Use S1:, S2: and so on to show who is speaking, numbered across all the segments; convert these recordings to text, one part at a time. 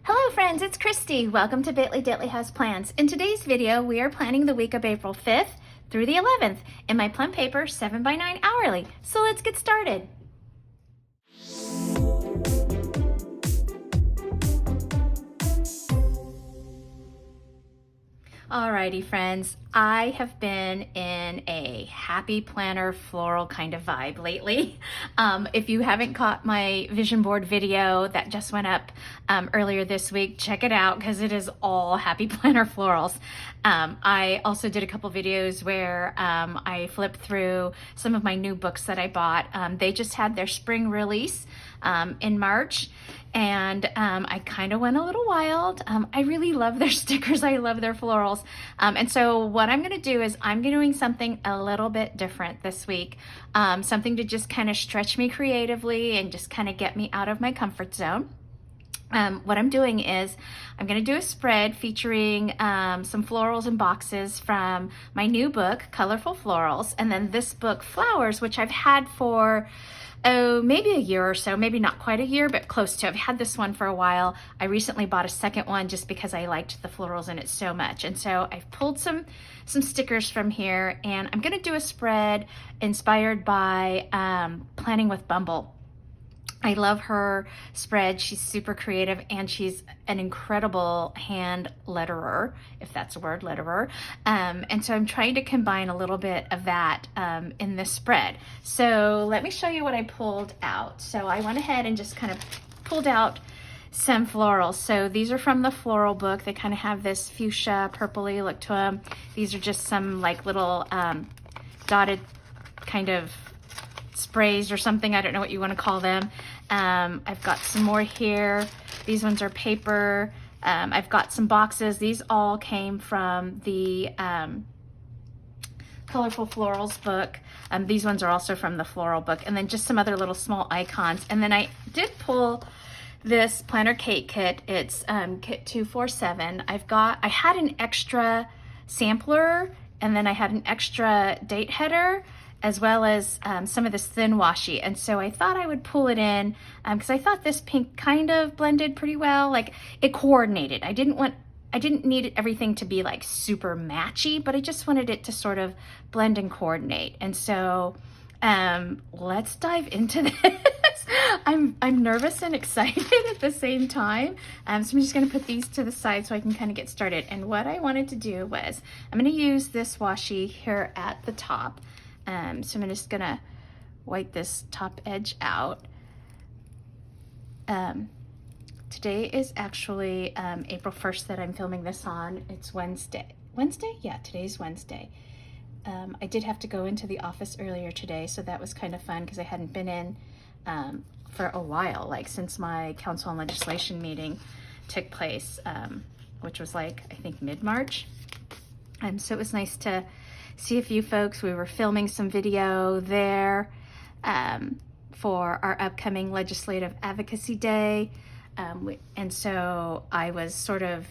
S1: Hello friends, it's Christy. Welcome to Bitly Ditley Has Plans. In today's video, we are planning the week of April 5th through the 11th in my Plum paper 7x9 hourly. So let's get started. Alrighty friends, I have been in a happy planner floral kind of vibe lately. If you haven't caught my vision board video that just went up earlier this week, check it out because it is all happy planner florals. I also did a couple videos where I flipped through some of my new books that I bought. They just had their spring release in March. And I kind of went a little wild. I really love their stickers. I love their florals. And so what I'm going to do is I'm doing something a little bit different this week. Something to just kind of stretch me creatively and just kind of get me out of my comfort zone. What I'm doing is I'm going to do a spread featuring some florals and boxes from my new book, Colorful Florals, and then this book, Flowers, which I've had for maybe a year or so, maybe not quite a year, but close to. I've had this one for a while. I recently bought a second one just because I liked the florals in it so much. And so I've pulled some stickers from here, and I'm going to do a spread inspired by Planning with Bumble. I love her spread. She's super creative and she's an incredible hand letterer, if that's a word, letterer. And so I'm trying to combine a little bit of that in this spread. So let me show you what I pulled out. So I went ahead and just kind of pulled out some florals. So these are from the floral book. They kind of have this fuchsia purpley look to them. These are just some like little dotted kind of sprays or something. I don't know what you want to call them. I've got some more here. These ones are paper. I've got some boxes. These all came from the Colorful Florals book. These ones are also from the floral book, and then just some other little small icons. And then I did pull this planner cake kit. It's kit 247. I had an extra sampler, and then I had an extra date header, as well as some of this thin washi. And so I thought I would pull it in because I thought this pink kind of blended pretty well. Like it coordinated. I didn't need everything to be like super matchy, but I just wanted it to sort of blend and coordinate. And so let's dive into this. I'm nervous and excited at the same time. So I'm just gonna put these to the side so I can kind of get started. And what I wanted to do was I'm gonna use this washi here at the top. So I'm just gonna wipe this top edge out. Today is actually April 1st that I'm filming this on. It's Wednesday. Wednesday? Yeah, today's Wednesday. I did have to go into the office earlier today, so that was kind of fun because I hadn't been in for a while, like since my council on legislation meeting took place, which was like, I think mid-March. So it was nice to see a few folks. We were filming some video there for our upcoming Legislative Advocacy Day. And so I was sort of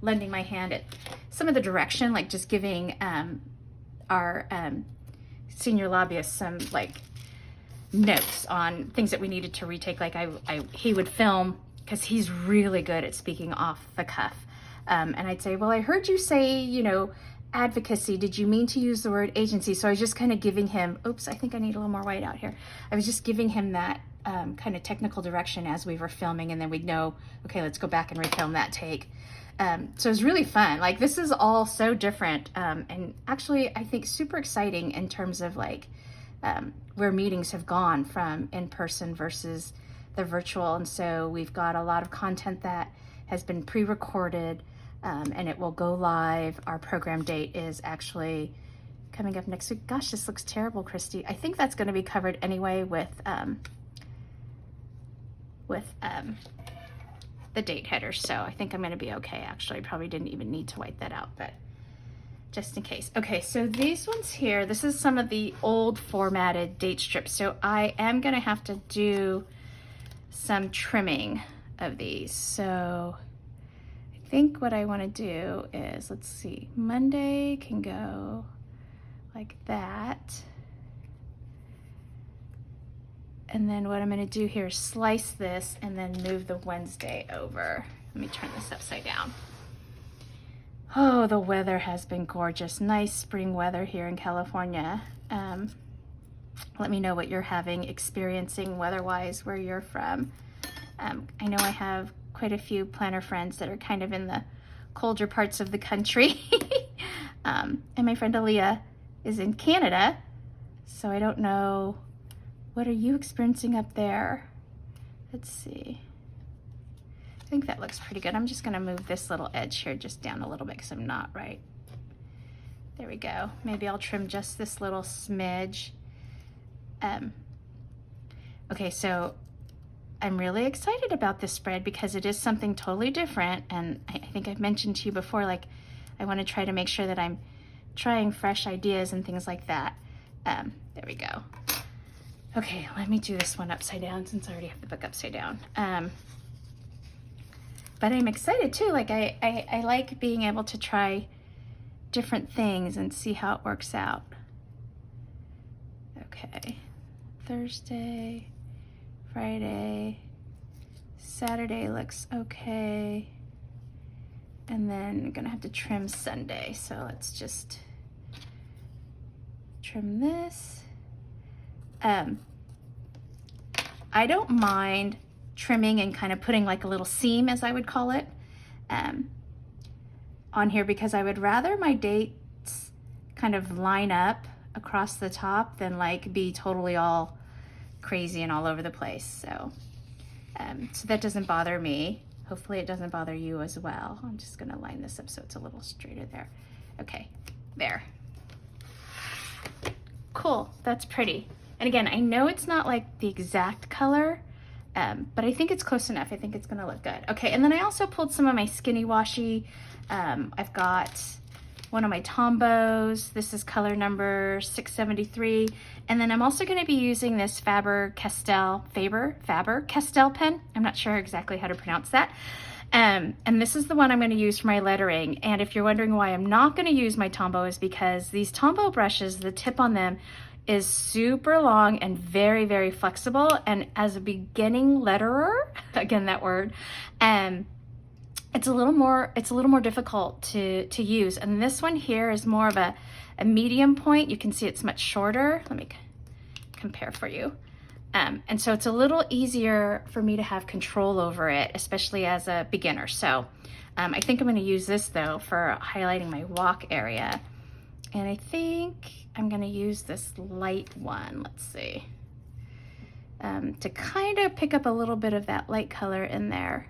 S1: lending my hand at some of the direction, like just giving our senior lobbyist some like notes on things that we needed to retake. Like he would film, because he's really good at speaking off the cuff. And I'd say, well, I heard you say, you know, advocacy, did you mean to use the word agency? So I was just kind of giving him, oops, I think I need a little more white out here. I was just giving him that kind of technical direction as we were filming, and then we'd know, okay, let's go back and refilm that take. So it was really fun. Like this is all so different, and actually I think super exciting in terms of like where meetings have gone from in-person versus the virtual. And so we've got a lot of content that has been pre-recorded, and it will go live. Our program date is actually coming up next week. Gosh, this looks terrible, Christy. I think that's going to be covered anyway with the date header. So I think I'm going to be okay. Actually, I probably didn't even need to wipe that out, but just in case. Okay, so these ones here, this is some of the old formatted date strips. So I am going to have to do some trimming of these. So I think what I want to do is, let's see, Monday can go like that. And then what I'm gonna do here is slice this and then move the Wednesday over. Let me turn this upside down. Oh, the weather has been gorgeous. Nice spring weather here in California. Let me know what you're experiencing weather-wise where you're from. I know I have quite a few planner friends that are kind of in the colder parts of the country. And my friend Aaliyah is in Canada, so I don't know, what are you experiencing up there? Let's see. I think that looks pretty good. I'm just gonna move this little edge here just down a little bit because I'm not right. There we go. Maybe I'll trim just this little smidge. Okay, so I'm really excited about this spread because it is something totally different, and I think I've mentioned to you before, like, I want to try to make sure that I'm trying fresh ideas and things like that. There we go. Okay, let me do this one upside down since I already have the book upside down. But I'm excited too. Like I like being able to try different things and see how it works out. Okay, Thursday, Friday, Saturday looks okay. And then I'm gonna have to trim Sunday. So let's just trim this. I don't mind trimming and kind of putting like a little seam, as I would call it, on here because I would rather my dates kind of line up across the top than like be totally all crazy and all over the place. So, so that doesn't bother me. Hopefully it doesn't bother you as well. I'm just gonna line this up so it's a little straighter there. Okay, there. Cool, that's pretty. And again, I know it's not like the exact color, but I think it's close enough. I think it's gonna look good. Okay, and then I also pulled some of my skinny washi. I've got one of my Tombos. This is color number 673. And then I'm also gonna be using this Faber-Castell pen. I'm not sure exactly how to pronounce that. And this is the one I'm gonna use for my lettering. And if you're wondering why I'm not gonna use my Tombow is because these Tombow brushes, the tip on them is super long and very, very flexible. And as a beginning letterer, again, that word, it's a little more difficult to use. And this one here is more of a medium point. You can see it's much shorter. Let me compare for you. And so it's a little easier for me to have control over it, especially as a beginner. So I think I'm gonna use this though for highlighting my walk area. And I think I'm gonna use this light one, let's see, to kind of pick up a little bit of that light color in there,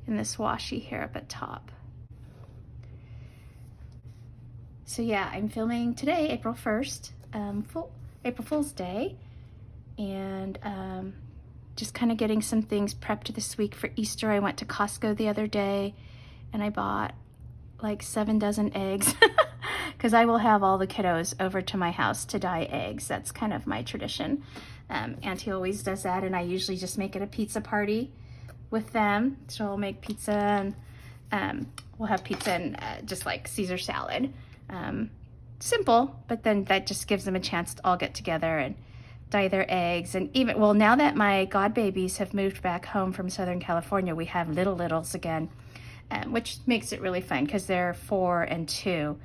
S1: in this washi here up at top. So yeah, I'm filming today, April 1st, April Fool's Day, and just kind of getting some things prepped this week for Easter. I went to Costco the other day and I bought like 7 dozen eggs because I will have all the kiddos over to my house to dye eggs. That's kind of my tradition. Auntie always does that, and I usually just make it a pizza party with them. So we'll make pizza and we'll have pizza and just like Caesar salad. Simple, but then that just gives them a chance to all get together and dye their eggs. And even, well, now that my god babies have moved back home from Southern California, we have littles again, which makes it really fun because they're 4 and 2.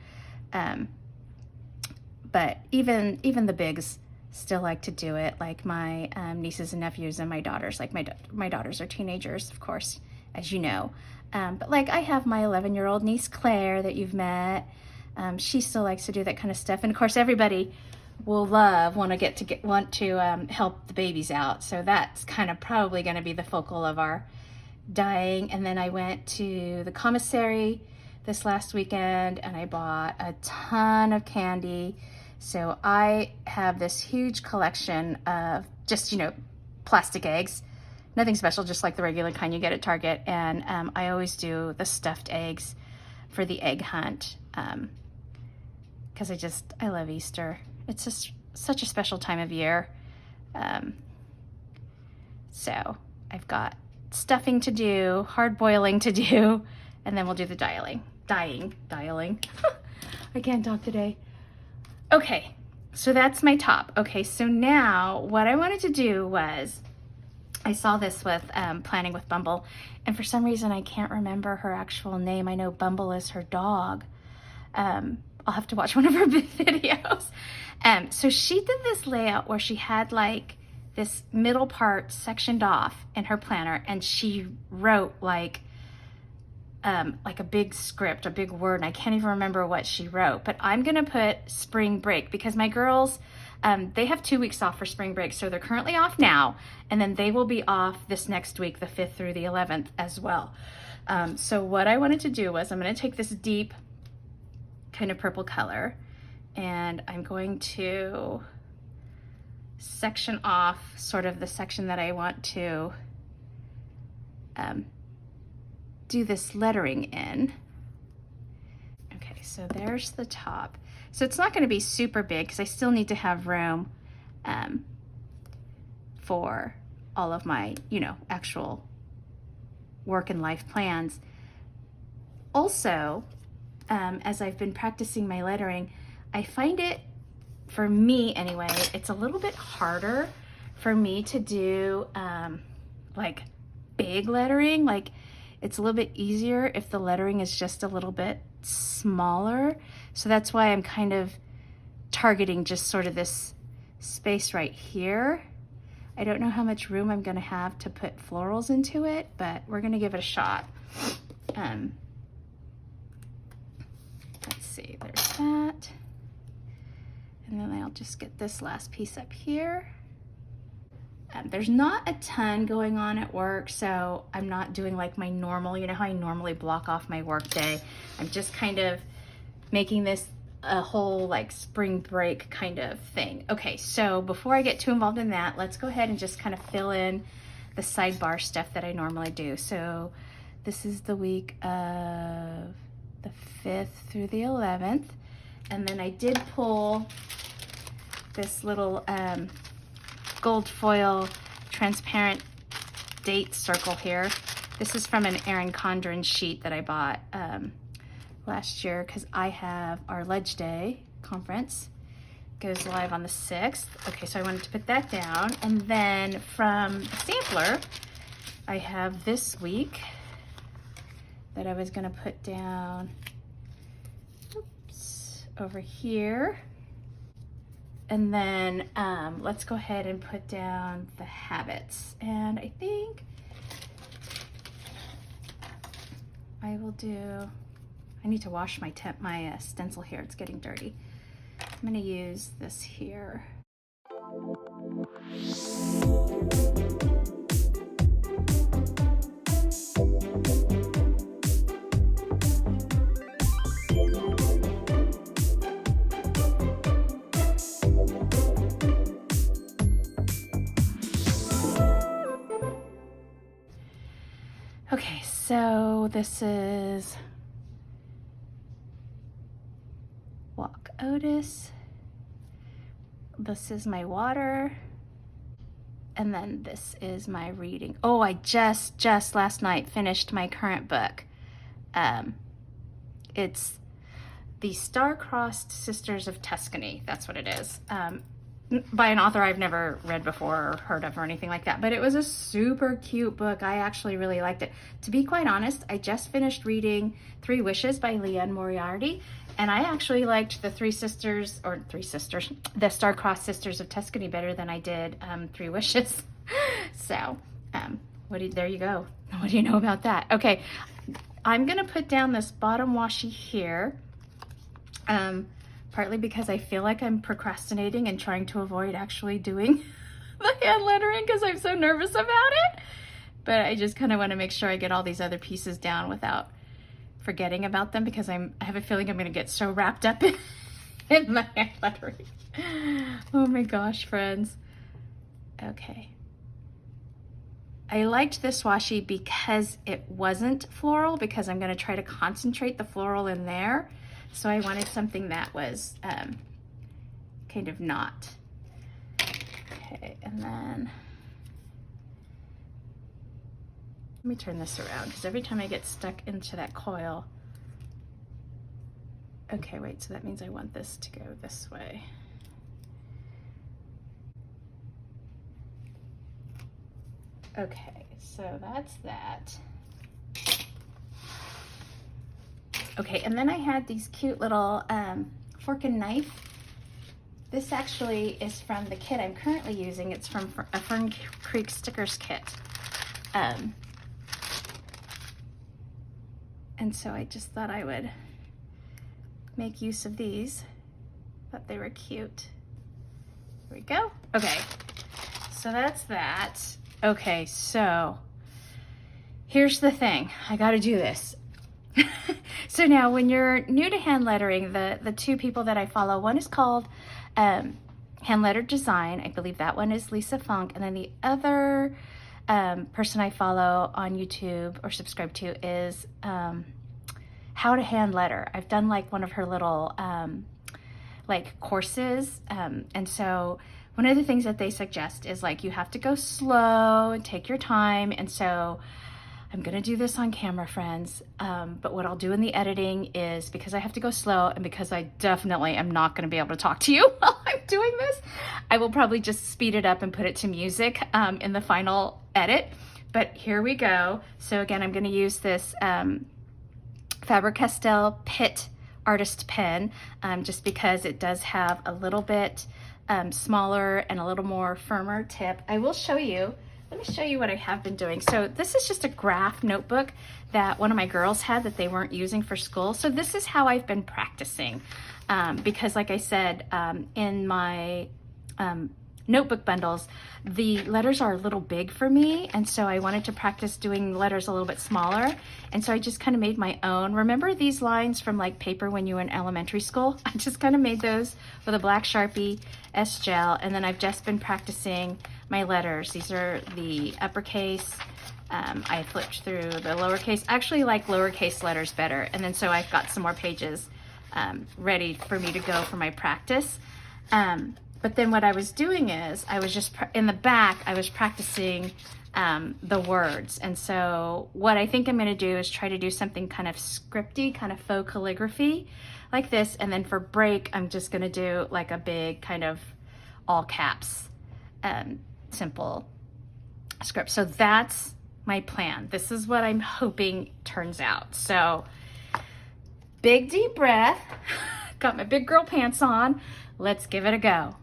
S1: But even the bigs still like to do it, like my nieces and nephews and my daughters. Like my daughters are teenagers, of course, as you know. But like I have my 11-year-old niece Claire that you've met. She still likes to do that kind of stuff, and of course everybody will want to help the babies out. So that's kind of probably going to be the focal of our dyeing. And then I went to the commissary this last weekend and I bought a ton of candy. So I have this huge collection of just, plastic eggs. Nothing special, just like the regular kind you get at Target. And I always do the stuffed eggs for the egg hunt because I love Easter. It's just such a special time of year. So I've got stuffing to do, hard boiling to do, and then we'll do the dyeing. I can't talk today. Okay, So that's my top. Okay, so now what I wanted to do was, I saw this with Planning with Bumble, and for some reason I can't remember her actual name. I know Bumble is her dog. I'll have to watch one of her videos. So she did this layout where she had like this middle part sectioned off in her planner, and she wrote like a big script, a big word, and I can't even remember what she wrote, but I'm gonna put spring break because my girls, they have 2 weeks off for spring break, so they're currently off now, and then they will be off this next week, the 5th through the 11th as well. So what I wanted to do was I'm gonna take this deep kind of purple color, and I'm going to section off sort of the section that I want to do this lettering in. Okay, so there's the top. So it's not going to be super big because I still need to have room for all of my, you know, actual work and life plans. Also, as I've been practicing my lettering, I find it, for me anyway, it's a little bit harder for me to do like big lettering. Like, it's a little bit easier if the lettering is just a little bit smaller. So that's why I'm kind of targeting just sort of this space right here. I don't know how much room I'm gonna have to put florals into it, but we're gonna give it a shot. Let's see, there's that. And then I'll just get this last piece up here. There's not a ton going on at work, so I'm not doing like my normal, you know how I normally block off my work day. I'm just kind of making this a whole like spring break kind of thing. Okay, so before I get too involved in that, let's go ahead and just kind of fill in the sidebar stuff that I normally do. So this is the week of the 5th through the 11th. And then I did pull this little gold foil transparent date circle here. This is from an Erin Condren sheet that I bought last year because I have our Ledge Day conference goes live on the 6th. Okay, so I wanted to put that down. And then from the sampler, I have this week that I was gonna put down, oops, over here. And then let's go ahead and put down the habits. And I think I will do, I need to wash my stencil here, it's getting dirty. I'm gonna use this here. Okay, so this is Walk Otis. This is my water. And then this is my reading. Oh, I just last night finished my current book. It's The Star-Crossed Sisters of Tuscany. That's what it is. By an author I've never read before or heard of or anything like that, but it was a super cute book. I actually really liked it. To be quite honest, I just finished reading 3 Wishes by Leanne Moriarty, and I actually liked the the Star-Crossed Sisters of Tuscany better than I did 3 Wishes. So, there you go. What do you know about that? Okay, I'm gonna put down this bottom washi here. Partly because I feel like I'm procrastinating and trying to avoid actually doing the hand lettering because I'm so nervous about it. But I just kind of want to make sure I get all these other pieces down without forgetting about them because I have a feeling I'm going to get so wrapped up in the hand lettering. Oh my gosh, friends. Okay. I liked this washi because it wasn't floral, because I'm going to try to concentrate the floral in there. So I wanted something that was kind of not. Okay, and then let me turn this around because every time I get stuck into that coil. Okay, wait, so that means I want this to go this way. Okay, so that's that. Okay, and then I had these cute little fork and knife. This actually is from the kit I'm currently using. It's from a Fern Creek stickers kit. And so I just thought I would make use of these. Thought they were cute. Here we go. Okay, so that's that. Okay, so here's the thing. I gotta do this. So now when you're new to hand lettering, the two people that I follow, one is called Hand Lettered Design. I believe that one is Lisa Funk. And then the other person I follow on YouTube or subscribe to is How to Hand Letter. I've done like one of her little like courses. And so one of the things that they suggest is like you have to go slow and take your time. And so I'm gonna do this on camera, friends, but what I'll do in the editing is, because I have to go slow and because I definitely am not gonna be able to talk to you while I'm doing this, I will probably just speed it up and put it to music in the final edit. But here we go. So again, I'm gonna use this Faber-Castell Pitt Artist Pen, just because it does have a little bit smaller and a little more firmer tip. I will show you. Let me show you what I have been doing. So this is just a graph notebook that one of my girls had that they weren't using for school. So this is how I've been practicing because like I said, in my notebook bundles, the letters are a little big for me. And so I wanted to practice doing letters a little bit smaller. And so I just kind of made my own. Remember these lines from like paper when you were in elementary school? I just kind of made those with a black Sharpie S-Gel. And then I've just been practicing my letters. These are the uppercase. I flipped through the lowercase. I actually like lowercase letters better. And then so I've got some more pages ready for me to go for my practice. But then what I was doing is I was just in the back, I was practicing the words. And so what I think I'm gonna do is try to do something kind of scripty, kind of faux calligraphy like this. And then for break, I'm just gonna do like a big kind of all caps simple script. So that's my plan. This is what I'm hoping turns out. So big deep breath, got my big girl pants on. Let's give it a go.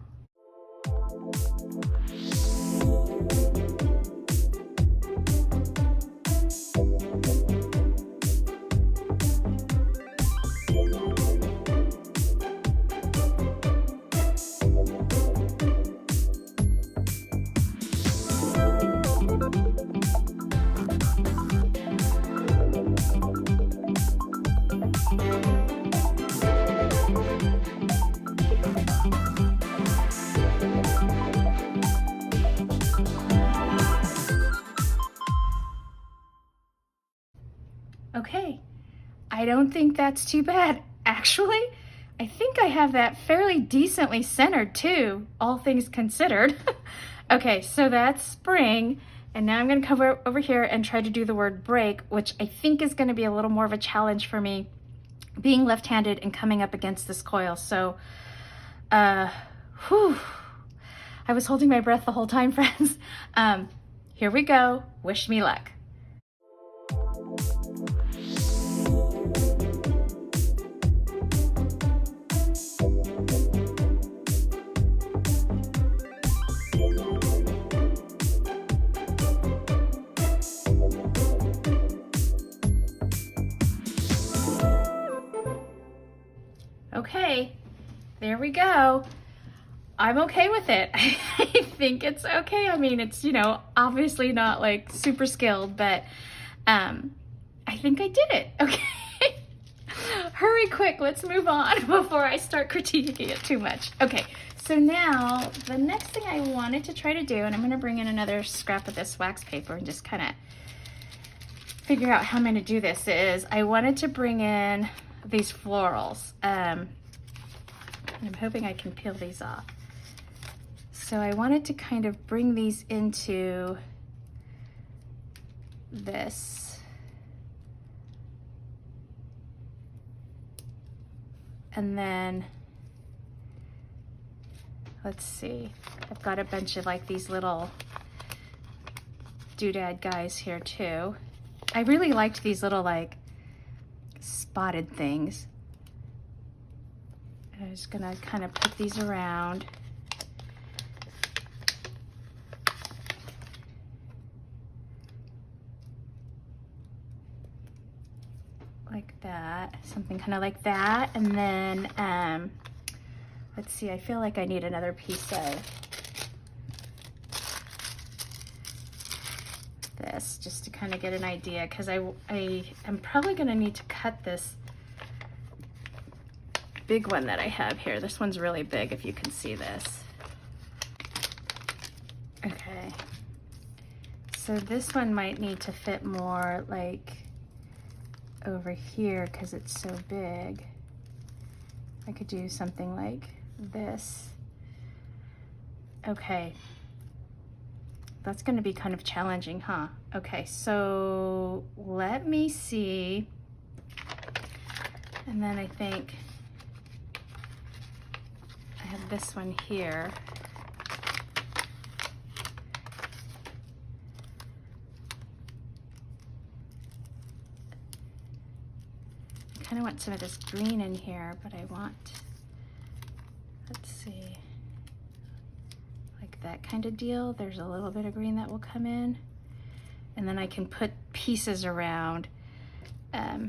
S1: Okay, I don't think that's too bad. Actually, I think I have that fairly decently centered too, all things considered. Okay, so that's spring, and now I'm gonna come over here and try to do the word break, which I think is gonna be a little more of a challenge for me, being left-handed and coming up against this coil. So, whew, I was holding my breath the whole time, friends. Here we go, wish me luck. Okay, there we go. I'm okay with it. I think it's okay. I mean, it's, you know, obviously not like super skilled, but I think I did it. Okay. Hurry quick, let's move on before I start critiquing it too much. Okay, so now the next thing I wanted to try to do, and I'm gonna bring in another scrap of this wax paper and just kind of figure out how I'm gonna do this, is I wanted to bring in these florals. I'm hoping I can peel these off. So I wanted to kind of bring these into this. And then, let's see, I've got a bunch of like these little doodad guys here too. I really liked these little like spotted things. I'm just gonna kind of put these around. Like that, something kind of like that. And then, let's see, I feel like I need another piece of this just to kind of get an idea, because I am probably going to need to cut this big one that I have here. This one's really big, if you can see this. Okay, so this one might need to fit more like over here because it's so big. I could do something like this. Okay, that's going to be kind of challenging, huh? Okay, so let me see. And then I think I have this one here. I kind of want some of this green in here, but I want, let's see, like that kind of deal. There's a little bit of green that will come in. And then I can put pieces around, like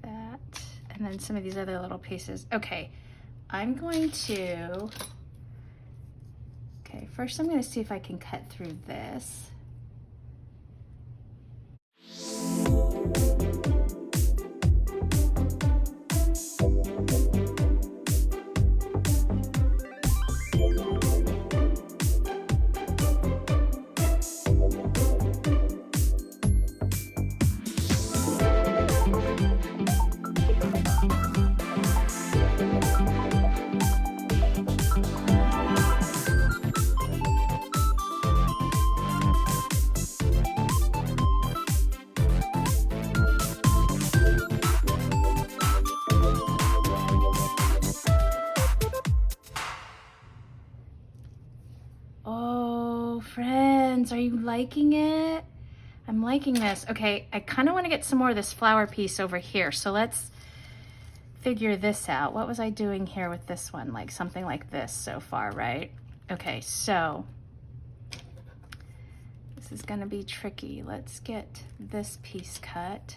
S1: that. And then some of these other little pieces. Okay, I'm going to, okay, first I'm going to see if I can cut through this. Friends, are you liking it? I'm liking this. Okay, I kind of want to get some more of this flower piece over here. So let's figure this out. What was I doing here with this one? Like something like this so far, right? Okay, so this is going to be tricky. Let's get this piece cut.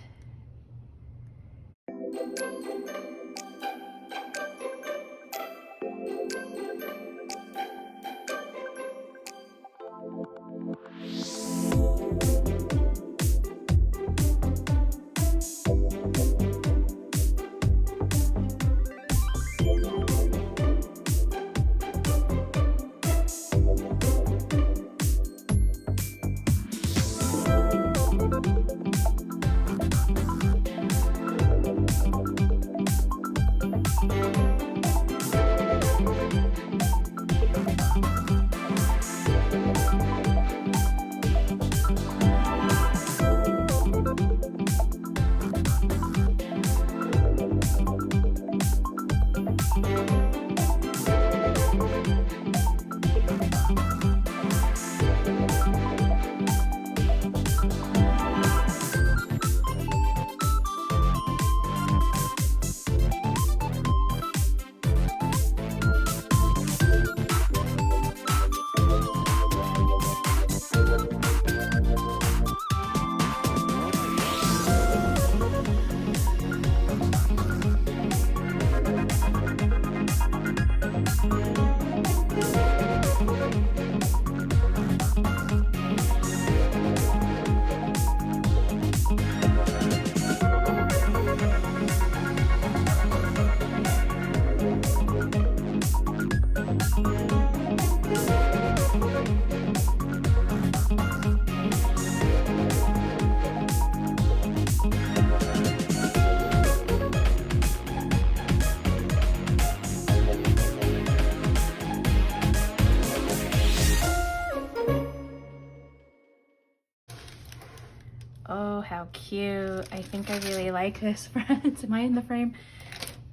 S1: Oh, how cute. I think I really like this, friends. Am I in the frame?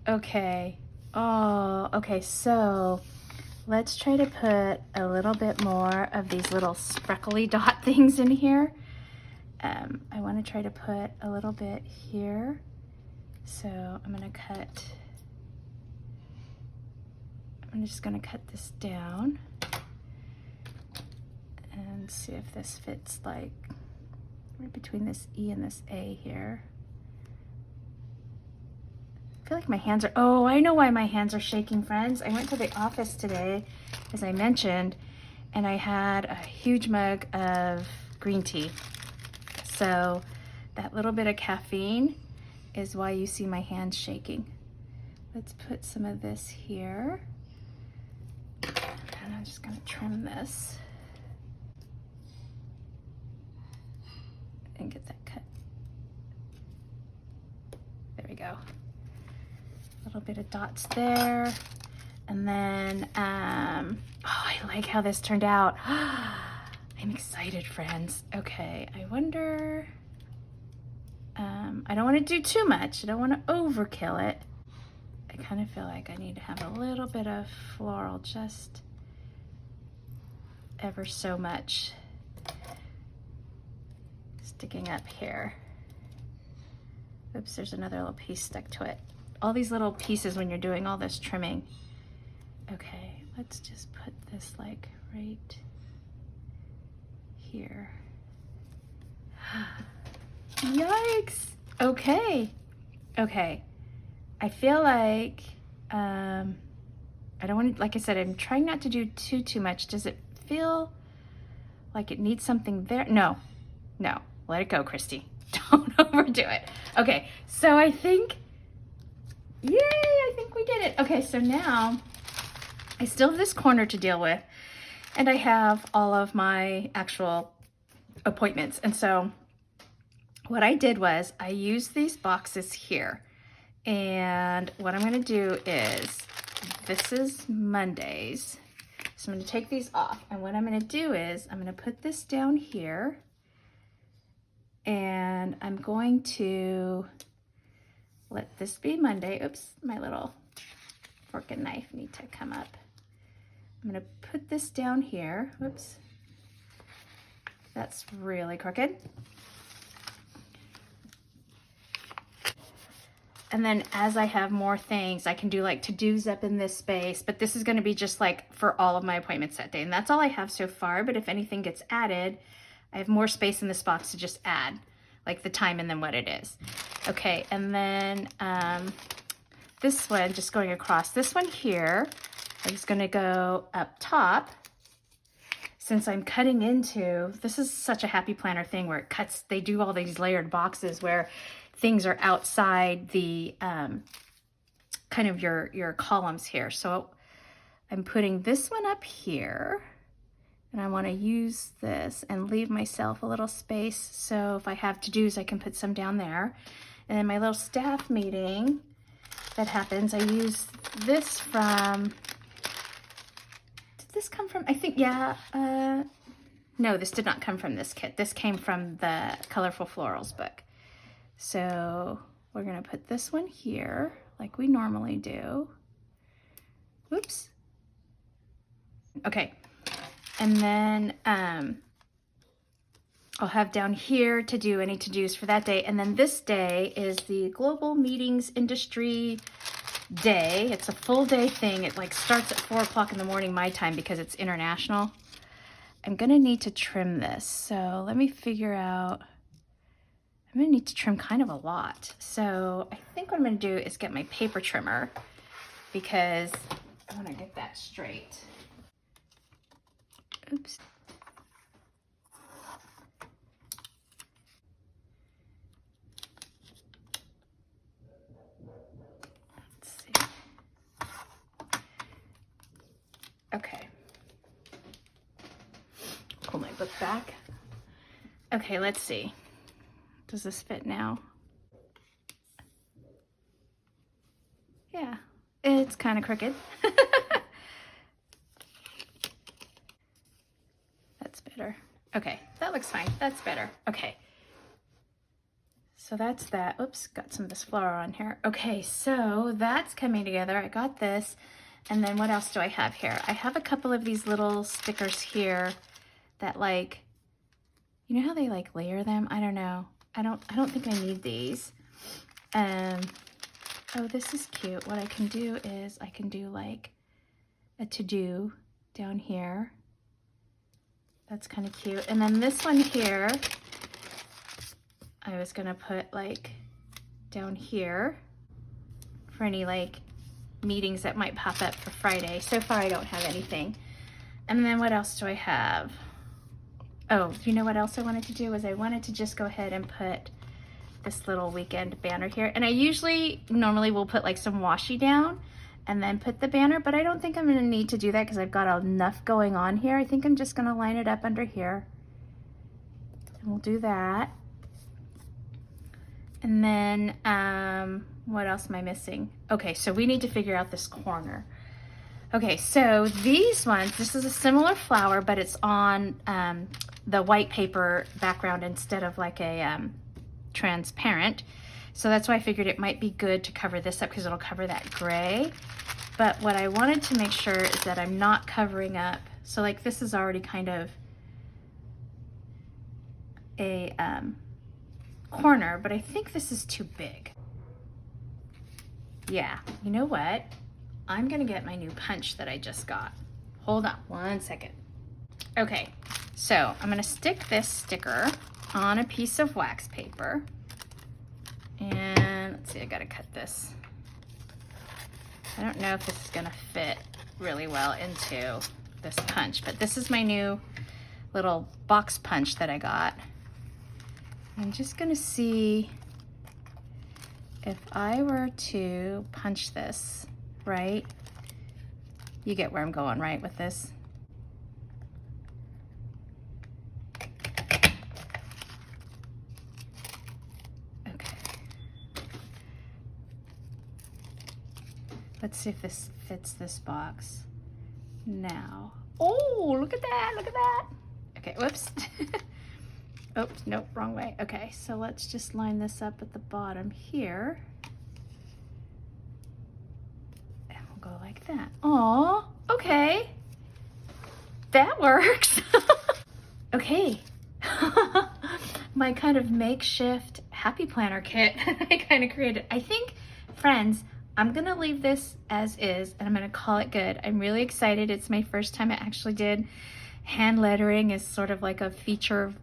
S1: Okay. Oh, okay, so let's try to put a little bit more of these little spreckly dot things in here. I want to try to put a little bit here. So I'm just going to cut this down and see if this fits like right between this E and this A here. I feel like my hands are, oh, I know why my hands are shaking, friends. I went to the office today, as I mentioned, and I had a huge mug of green tea. So that little bit of caffeine is why you see my hands shaking. Let's put some of this here. And I'm just gonna trim this and get that cut. There we go. A little bit of dots there. And then, oh, I like how this turned out. I'm excited, friends. Okay, I wonder, I don't want to do too much. I don't want to overkill it. I kind of feel like I need to have a little bit of floral, just ever so much sticking up here. Oops, there's another little piece stuck to it. All these little pieces when you're doing all this trimming. Okay, let's just put this like right here. Yikes. Okay. Okay. I feel like, I don't want to, like I said, I'm trying not to do too much. Does it feel like it needs something there? No, let it go, Christy. Don't overdo it. Okay, so I think, yay, I think we did it. Okay, so now I still have this corner to deal with, and I have all of my actual appointments. And so what I did was I used these boxes here, and what I'm gonna do is, this is Mondays, so I'm gonna take these off, and what I'm gonna do is I'm gonna put this down here, and I'm going to let this be Monday. Oops, my little fork and knife need to come up. I'm gonna put this down here. Whoops, that's really crooked. And then as I have more things, I can do like to-dos up in this space, but this is gonna be just like for all of my appointments that day. And that's all I have so far, but if anything gets added, I have more space in this box to just add, like the time and then what it is. Okay, and then this one, just going across, this one here, I'm just gonna go up top. Since I'm cutting into, this is such a happy planner thing where it cuts, they do all these layered boxes where things are outside the kind of your columns here. So I'm putting this one up here, and I want to use this and leave myself a little space, so if I have to-dos I can put some down there. And then my little staff meeting that happens, I use this from, did this come from, I think, yeah, no, this did not come from this kit. This came from the Colorful Florals book. So we're gonna put this one here like we normally do. Whoops. Okay, and then I'll have down here to do any to-dos for that day. And then this day is the Global Meetings Industry Day. It's a full day thing. It like starts at 4 o'clock in the morning my time because it's international. I'm gonna need to trim this. So let me figure out, I'm gonna need to trim kind of a lot. So I think what I'm gonna do is get my paper trimmer because I wanna get that straight. Oops. Let's see. Okay. Pull my book back. Okay, let's see. Does this fit now? Yeah, it's kind of crooked. That's better. Okay, that looks fine. That's better. Okay. So that's that. Oops, got some of this flour on here. Okay, so that's coming together. I got this. And then what else do I have here? I have a couple of these little stickers here that, like, you know how they like layer them? I don't know. I don't think I need these. Oh, this is cute. What I can do is I can do like a to-do down here. That's kind of cute. And then this one here, I was gonna put like down here for any like meetings that might pop up for Friday. So far I don't have anything. And then what else do I have? Oh, you know what else I wanted to do is I wanted to just go ahead and put this little weekend banner here. And I normally will put like some washi down and then put the banner, but I don't think I'm gonna need to do that because I've got enough going on here. I think I'm just gonna line it up under here. And we'll do that. And then, what else am I missing? Okay, so we need to figure out this corner. Okay, so these ones, this is a similar flower, but it's on the white paper background instead of like a transparent. So that's why I figured it might be good to cover this up because it'll cover that gray. But what I wanted to make sure is that I'm not covering up. So like this is already kind of a corner, but I think this is too big. Yeah, you know what? I'm gonna get my new punch that I just got. Hold on one second. Okay, so I'm gonna stick this sticker on a piece of wax paper. And let's see, I gotta cut this. I don't know if this is gonna fit really well into this punch, but this is my new little box punch that I got. I'm just gonna see if I were to punch this, right? You get where I'm going, right, with this? Okay. Let's see if this fits this box. Now. Oh, look at that, look at that. Okay, whoops. Oops, nope, wrong way. Okay, so let's just line this up at the bottom here. And we'll go like that. Aw, okay. That works. Okay. My kind of makeshift happy planner kit that I kind of created. I think, friends, I'm gonna leave this as is and I'm gonna call it good. I'm really excited. It's my first time I actually did hand lettering as sort of like a feature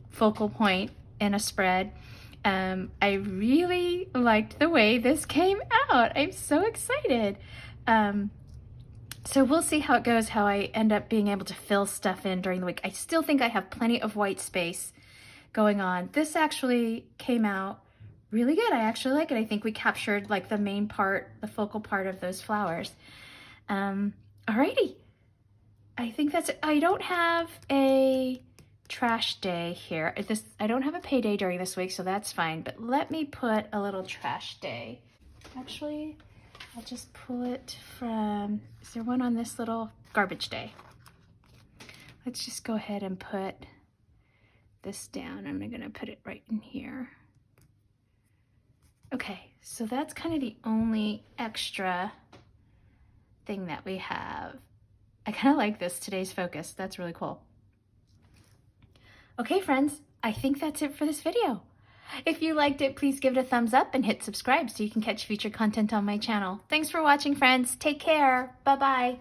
S1: focal point in a spread. I really liked the way this came out. I'm so excited. So we'll see how it goes, how I end up being able to fill stuff in during the week. I still think I have plenty of white space going on. This actually came out really good. I actually like it. I think we captured like the main part, the focal part of those flowers. Alrighty. I think that's it. I don't have a trash day here. I don't have a payday during this week, so that's fine. But let me put a little trash day. Actually, I'll just pull it from, is there one on this little garbage day? Let's just go ahead and put this down. I'm gonna put it right in here. Okay, so that's kind of the only extra thing that we have. I kind of like this, today's focus. That's really cool. Okay, friends, I think that's it for this video. If you liked it, please give it a thumbs up and hit subscribe so you can catch future content on my channel. Thanks for watching, friends. Take care. Bye-bye.